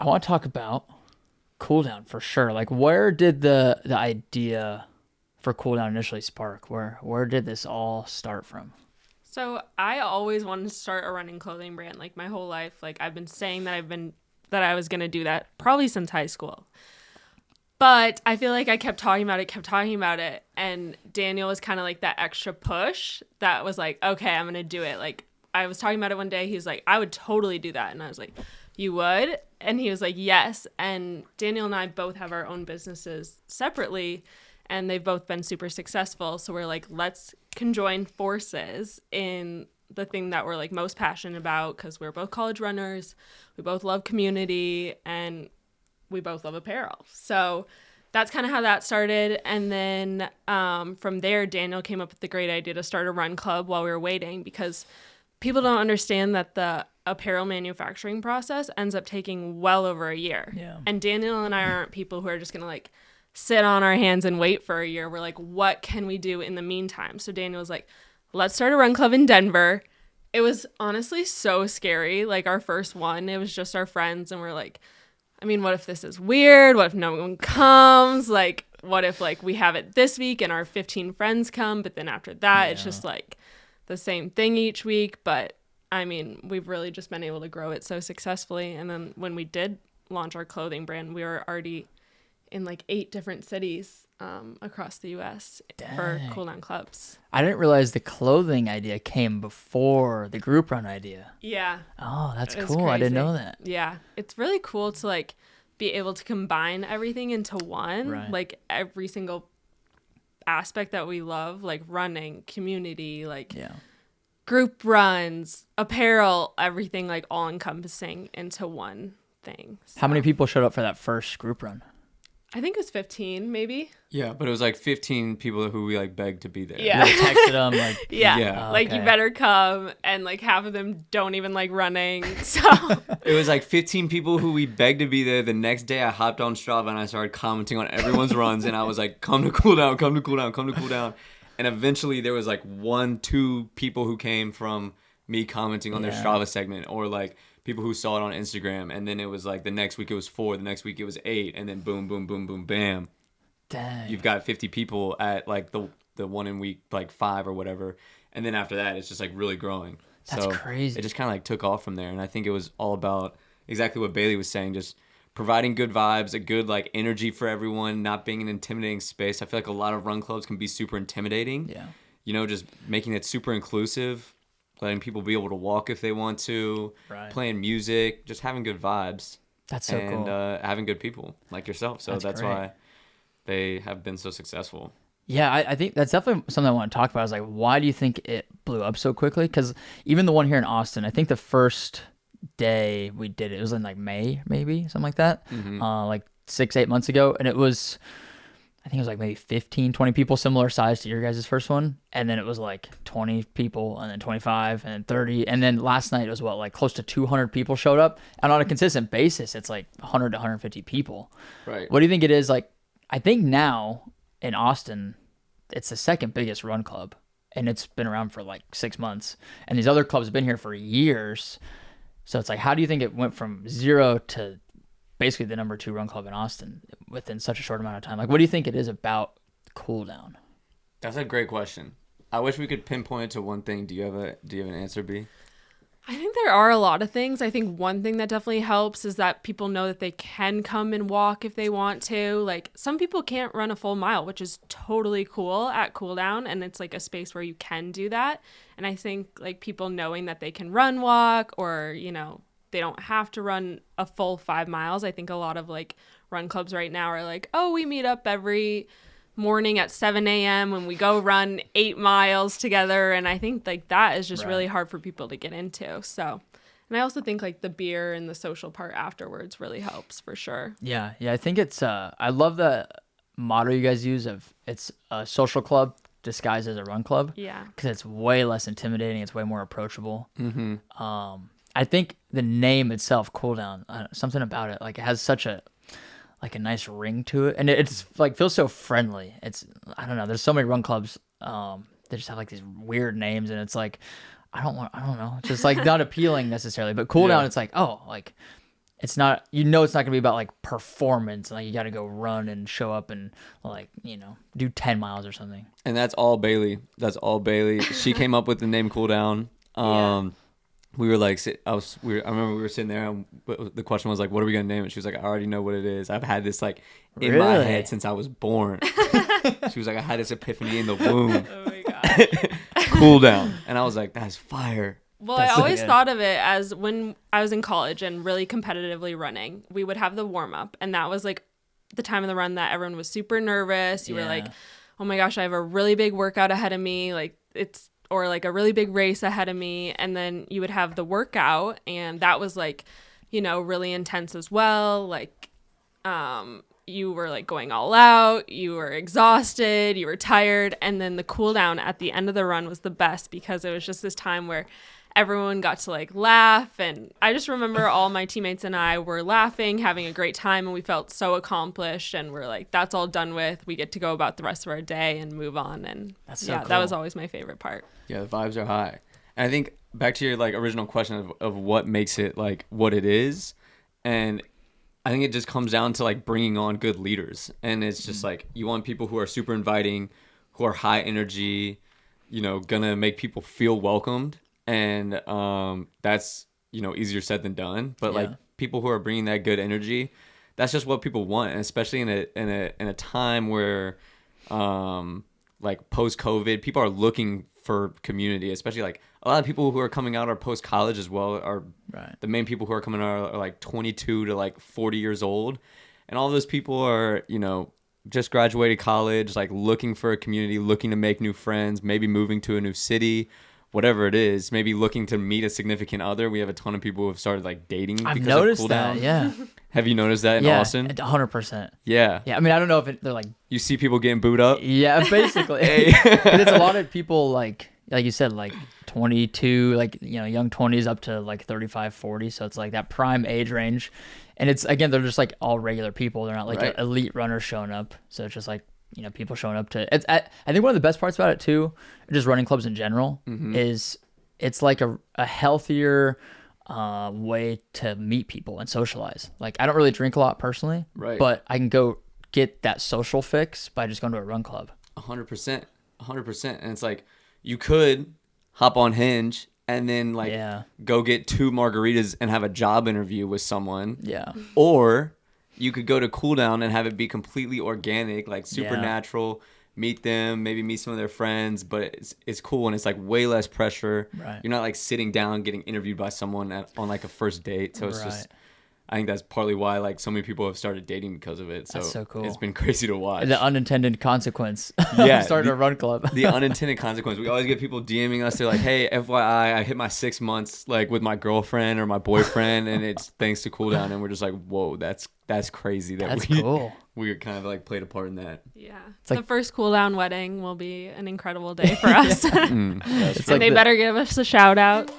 I want to talk about Cooldown for sure. Like, where did the idea for Cooldown initially spark? Where did this all start from? So I always wanted to start a running clothing brand, like my whole life. Like I've been saying that I was gonna do that probably since high school. But I feel like I kept talking about it, and Daniel was kind of like that extra push that was like, okay, I'm gonna do it. Like I was talking about it one day, he was like, I would totally do that, and I was like, you would? And he was like, yes. And Daniel and I both have our own businesses separately, and they've both been super successful. So we're like, let's conjoin forces in the thing that we're like most passionate about, because we're both college runners, we both love community, and we both love apparel. So that's kind of how that started. And then from there, Daniel came up with the great idea to start a run club while we were waiting, because people don't understand that the apparel manufacturing process ends up taking well over a year. Yeah. And Daniel and I aren't people who are just going to like sit on our hands and wait for a year. We're like, what can we do in the meantime? So Daniel was like, let's start a run club in Denver. It was honestly so scary. Like our first one, it was just our friends, and we're like, I mean, what if this is weird? What if no one comes? Like, what if like we have it this week and our 15 friends come, but then after that, it's just like the same thing each week. But I mean, we've really just been able to grow it so successfully. And then when we did launch our clothing brand, we were already in like 8 different cities across the U.S. for Cooldown clubs. I didn't realize the clothing idea came before the group run idea. Yeah. Oh, that's cool. Crazy. I didn't know that. Yeah. It's really cool to like be able to combine everything into one. Right. Like every single aspect that we love, like running, community, like group runs, apparel, everything like all encompassing into one thing. So. How many people showed up for that first group run? I think it was 15, maybe. Yeah, but it was like 15 people who we like begged to be there. Yeah. You texted them like, Yeah. Oh, like okay. you better come, and like half of them don't even like running. So It was like 15 people who we begged to be there. The next day I hopped on Strava and I started commenting on everyone's runs, and I was like, come to Cooldown, come to Cooldown, come to Cooldown. And eventually there was like 1-2 people who came from me commenting on their Strava segment, or like people who saw it on Instagram. And then it was like the next week it was 4, the next week it was 8, and then boom, boom, boom, boom, bam. Dang. You've got 50 people at like the one in week like 5 or whatever. And then after that, it's just like really growing. That's crazy. It just kind of like took off from there. And I think it was all about exactly what Bailey was saying, just providing good vibes, a good like energy for everyone, not being an intimidating space. I feel like a lot of run clubs can be super intimidating. Yeah. You know, just making it super inclusive, letting people be able to walk if they want to, playing music, just having good vibes. That's so cool. And having good people like yourself. So that's why they have been so successful. Yeah, I think that's definitely something I want to talk about. Is like, why do you think it blew up so quickly? Because even the one here in Austin, I think the first day we did it, it was in like May, maybe something like that, like 6-8 months ago, and it was, I think it was like maybe 15, 20 people, similar size to your guys' first one, and then it was like 20 people, and then 25, and then 30, and then last night it was what, like close to 200 people showed up, and on a consistent basis, it's like 100 to 150 people. Right. What do you think it is? Like, I think now in Austin, it's the second biggest run club, and it's been around for like 6 months, and these other clubs have been here for years. So it's like, how do you think it went from 0 to basically the number 2 run club in Austin within such a short amount of time? Like, what do you think it is about Cooldown? That's a great question. I wish we could pinpoint it to one thing. Do you have an answer, B? I think there are a lot of things. I think one thing that definitely helps is that people know that they can come and walk if they want to. Like, some people can't run a full mile, which is totally cool at Cooldown, and it's like a space where you can do that. And I think like people knowing that they can run, walk, or, you know, they don't have to run a full 5 miles. I think a lot of like run clubs right now are like, oh, we meet up every morning at 7 a.m. and we go run 8 miles together. And I think like that is just really hard for people to get into. So, and I also think like the beer and the social part afterwards really helps for sure. Yeah. I think it's, I love the motto you guys use of it's a social club disguised as a run club. Yeah. Because it's way less intimidating. It's way more approachable. I think the name itself, Cooldown, something about it, like it has such a nice ring to it, and it's like feels so friendly. It's, I don't know. There's so many run clubs that just have like these weird names, and it's like I don't know. It's just like not appealing necessarily. But Cooldown, it's like, oh, like it's not, it's not gonna be about like performance. Like you got to go run and show up and like, do 10 miles or something. And that's all Bailey. She came up with the name Cooldown. We were like, I remember we were sitting there and the question was like, what are we going to name it? She was like, I already know what it is. I've had this like in my head since I was born. She was like, I had this epiphany in the womb. Oh my God. Cooldown. And I was like, that's fire. Well, I always thought of it as when I was in college and really competitively running, we would have the warm up. And that was like the time of the run that everyone was super nervous. You were like, oh my gosh, I have a really big workout ahead of me. Or like a really big race ahead of me. And then you would have the workout. And that was like, really intense as well. Like, you were like going all out, you were exhausted, you were tired. And then the cool down at the end of the run was the best because it was just this time where everyone got to like laugh. And I just remember all my teammates and I were laughing, having a great time, and we felt so accomplished. And we're like, that's all done with. We get to go about the rest of our day and move on. And that's so cool. That was always my favorite part. Yeah, the vibes are high. And I think back to your like original question of what makes it like what it is. And I think it just comes down to like bringing on good leaders. And it's just like, you want people who are super inviting, who are high energy, gonna make people feel welcomed. And that's, easier said than done. But like people who are bringing that good energy, that's just what people want. And especially in a time where like post-COVID, people are looking for community, especially like a lot of people who are coming out are post-college as well. Are the main people who are coming out are like 22 to like 40 years old. And all those people are, just graduated college, like looking for a community, looking to make new friends, maybe moving to a new city, whatever it is, maybe looking to meet a significant other. We have a ton of people who have started like dating. I've because noticed of that. Cooldown. Yeah. Have you noticed that in Austin? 100%. Yeah. Yeah. I mean, I don't know if they're like. You see people getting booed up? Yeah, basically. Hey. But it's a lot of people like you said, like 22, like, young 20s up to like 35, 40. So it's like that prime age range. And it's, again, they're just like all regular people. They're not like elite runners showing up. So it's just like, people showing up to it. I think one of the best parts about it too, just running clubs in general, is it's like a healthier way to meet people and socialize. Like, I don't really drink a lot personally, but I can go get that social fix by just going to a run club. 100%. And it's like, you could hop on Hinge and then like go get 2 margaritas and have a job interview with someone. Yeah. Or you could go to Cooldown and have it be completely organic, like super natural. Meet them, maybe meet some of their friends, but it's cool and it's like way less pressure. Right. You're not like sitting down getting interviewed by someone on like a first date. So it's just, I think that's partly why like so many people have started dating because of it. So, that's so cool. It's been crazy to watch. The unintended consequence. Yeah, starting a run club. The unintended consequence. We always get people DMing us. They're like, "Hey, FYI, I hit my 6 months like with my girlfriend or my boyfriend, and it's thanks to Cooldown." And we're just like, "Whoa, that's crazy." That's cool. We kind of like played a part in that. Yeah, like, the first Cooldown wedding will be an incredible day for us. It's and they better give us a shout out.